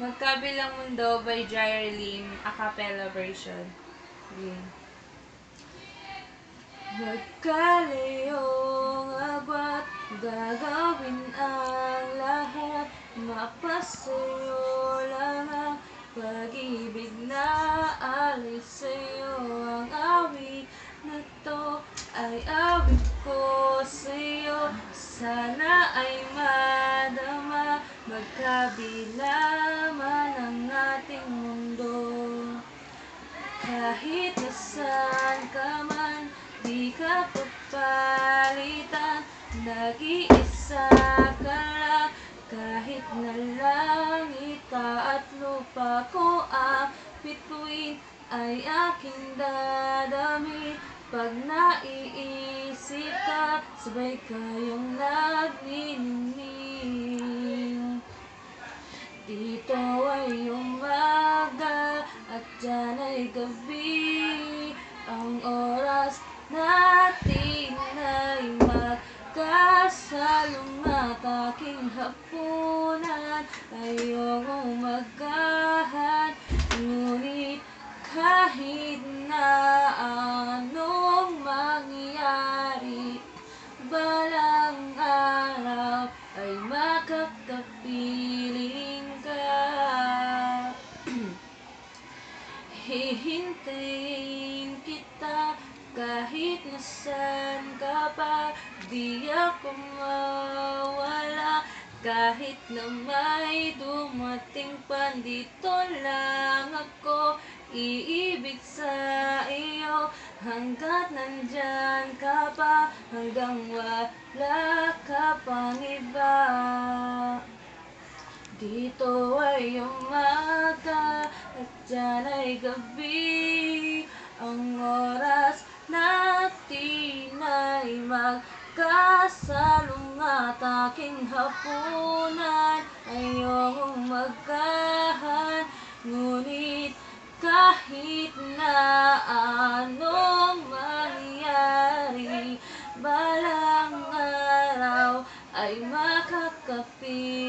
Magkabilang Mundo by Jyrelyn, a cappella version. Game. Magkalayong agwat, gagawin ang lahat, mapasayo lang ang pag-ibig na alis sa'yo. Ang awit na to ay awit ko sa'yo, sana ay madama, magkabila man ang ating mundo. Kahit nasaan ka man, di ka papalitan, nag-iisa ka lang. Kahit na langit at lupa ko ang bituin, ay aking dadamhin. Pag naiisip ka, sabay kayong nagniningning. Dito ay umaga at dyan ay gabi, ang oras natin ay magkasalong at aking hapunan ay iyong umagahan. Ngunit kahit na anong mangyari, balang araw ay makakapiling ka. Hihintayin kita kahit nasan ka pa, di ako mawala. Kahit na may dumating pa, dito lang ako iibig sa iyo. Hanggat nandyan ka pa, hanggang wala ka pang iba. Dito ay umaga at dyan ay gabi, ang oras natin ay magkasalong at aking hapunan ay iyong umagahan. Ngunit kahit na anong mangyari, balang araw ay makakapiling